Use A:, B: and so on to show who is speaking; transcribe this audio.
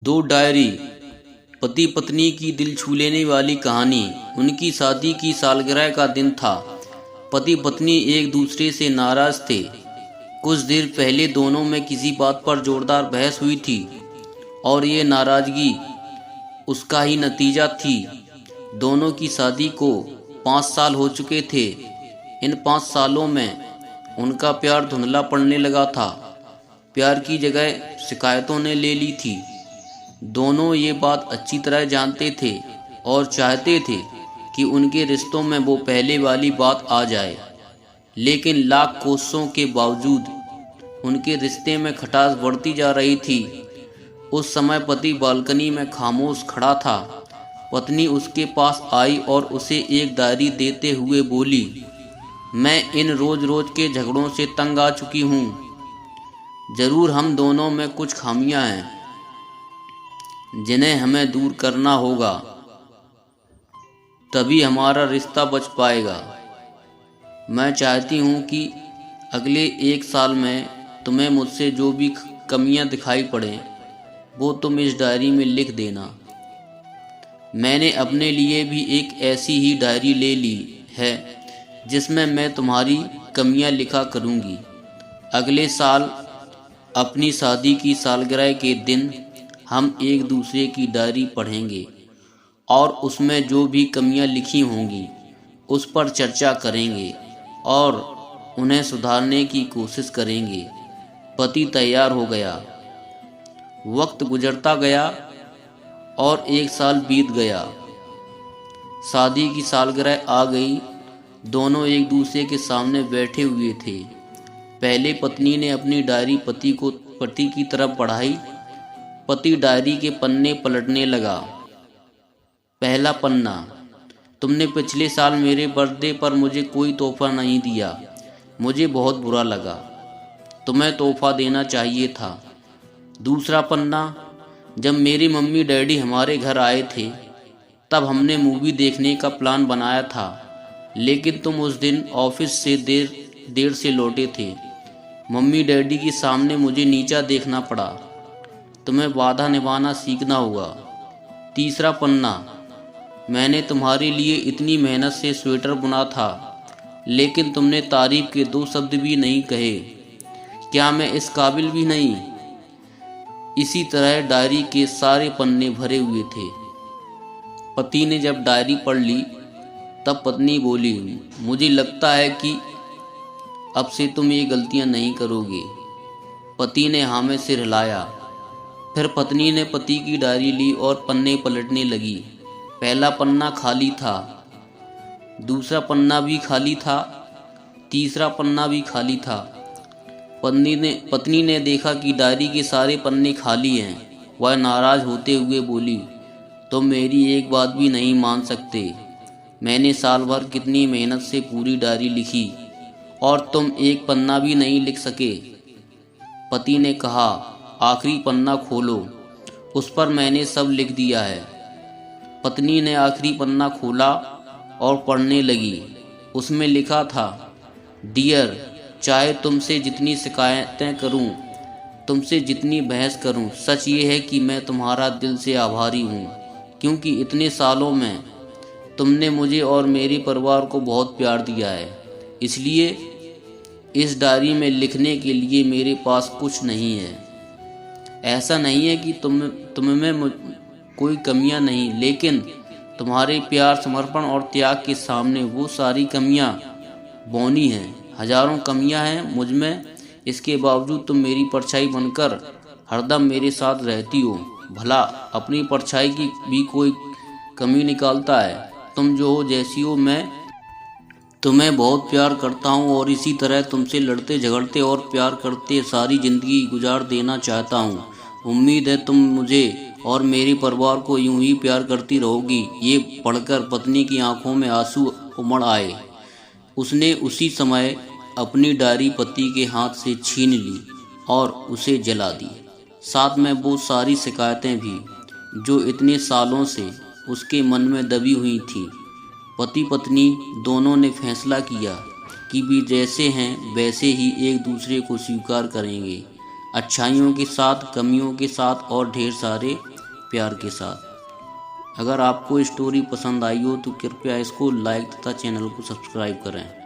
A: दो डायरी। पति पत्नी की दिल छू लेने वाली कहानी। उनकी शादी की सालगिरह का दिन था। पति पत्नी एक दूसरे से नाराज थे। कुछ देर पहले दोनों में किसी बात पर जोरदार बहस हुई थी और ये नाराजगी उसका ही नतीजा थी। दोनों की शादी को 5 साल हो चुके थे। इन 5 सालों में उनका प्यार धुंधला पड़ने लगा था। प्यार की जगह शिकायतों ने ले ली थी। दोनों ये बात अच्छी तरह जानते थे और चाहते थे कि उनके रिश्तों में वो पहले वाली बात आ जाए, लेकिन लाख कोशिशों के बावजूद उनके रिश्ते में खटास बढ़ती जा रही थी। उस समय पति बालकनी में खामोश खड़ा था। पत्नी उसके पास आई और उसे एक डायरी देते हुए बोली, मैं इन रोज रोज के झगड़ों से तंग आ चुकी हूँ। जरूर हम दोनों में कुछ खामियां हैं जिन्हें हमें दूर करना होगा, तभी हमारा रिश्ता बच पाएगा। मैं चाहती हूँ कि अगले 1 साल में तुम्हें मुझसे जो भी कमियाँ दिखाई पड़ें वो तुम इस डायरी में लिख देना। मैंने अपने लिए भी एक ऐसी ही डायरी ले ली है जिसमें मैं तुम्हारी कमियाँ लिखा करूँगी। अगले साल अपनी शादी की सालगिरह के दिन हम एक दूसरे की डायरी पढ़ेंगे और उसमें जो भी कमियां लिखी होंगी उस पर चर्चा करेंगे और उन्हें सुधारने की कोशिश करेंगे। पति तैयार हो गया। वक्त गुजरता गया और 1 साल बीत गया। शादी की सालगिरह आ गई। दोनों एक दूसरे के सामने बैठे हुए थे। पहले पत्नी ने अपनी डायरी पति की तरफ बढ़ाई। पति डायरी के पन्ने पलटने लगा। पहला पन्ना, तुमने पिछले साल मेरे बर्थडे पर मुझे कोई तोहफा नहीं दिया। मुझे बहुत बुरा लगा। तुम्हें तोहफा देना चाहिए था। दूसरा पन्ना, जब मेरी मम्मी डैडी हमारे घर आए थे तब हमने मूवी देखने का प्लान बनाया था, लेकिन तुम उस दिन ऑफिस से देर से लौटे थे। मम्मी डैडी के सामने मुझे नीचा देखना पड़ा। तुम्हें वादा निभाना सीखना होगा। तीसरा पन्ना, मैंने तुम्हारे लिए इतनी मेहनत से स्वेटर बुना था, लेकिन तुमने तारीफ के 2 शब्द भी नहीं कहे। क्या मैं इस काबिल भी नहीं? इसी तरह डायरी के सारे पन्ने भरे हुए थे। पति ने जब डायरी पढ़ ली तब पत्नी बोली, मुझे लगता है कि अब से तुम ये गलतियां नहीं करोगे। पति ने हाँ में सिर हिलाया। फिर पत्नी ने पति की डायरी ली और पन्ने पलटने लगी। पहला पन्ना खाली था, दूसरा पन्ना भी खाली था, तीसरा पन्ना भी खाली था। पत्नी ने देखा कि डायरी के सारे पन्ने खाली हैं। वह नाराज होते हुए बोली, तुम मेरी एक बात भी नहीं मान सकते। मैंने साल भर कितनी मेहनत से पूरी डायरी लिखी और तुम एक पन्ना भी नहीं लिख सके। पति ने कहा, आखिरी पन्ना खोलो, उस पर मैंने सब लिख दिया है। पत्नी ने आखिरी पन्ना खोला और पढ़ने लगी। उसमें लिखा था, डियर, चाहे तुमसे जितनी शिकायतें करूं, तुमसे जितनी बहस करूं, सच ये है कि मैं तुम्हारा दिल से आभारी हूं, क्योंकि इतने सालों में तुमने मुझे और मेरे परिवार को बहुत प्यार दिया है। इसलिए इस डायरी में लिखने के लिए मेरे पास कुछ नहीं है। ऐसा नहीं है कि तुम में कोई कमियां नहीं, लेकिन तुम्हारे प्यार, समर्पण और त्याग के सामने वो सारी कमियां बौनी हैं। हजारों कमियां हैं मुझ में, इसके बावजूद तुम मेरी परछाई बनकर हरदम मेरे साथ रहती हो। भला अपनी परछाई की भी कोई कमी निकालता है? तुम जो हो, जैसी हो, मैं तुम्हें बहुत प्यार करता हूँ और इसी तरह तुमसे लड़ते झगड़ते और प्यार करते सारी ज़िंदगी गुजार देना चाहता हूँ। उम्मीद है तुम मुझे और मेरे परिवार को यूं ही प्यार करती रहोगी। ये पढ़कर पत्नी की आंखों में आंसू उमड़ आए। उसने उसी समय अपनी डायरी पति के हाथ से छीन ली और उसे जला दी, साथ में वो सारी शिकायतें भी जो इतने सालों से उसके मन में दबी हुई थी। पति पत्नी दोनों ने फैसला किया कि भी जैसे हैं वैसे ही एक दूसरे को स्वीकार करेंगे, अच्छाइयों के साथ, कमियों के साथ और ढेर सारे प्यार के साथ। अगर आपको स्टोरी पसंद आई हो तो कृपया इसको लाइक तथा चैनल को सब्सक्राइब करें।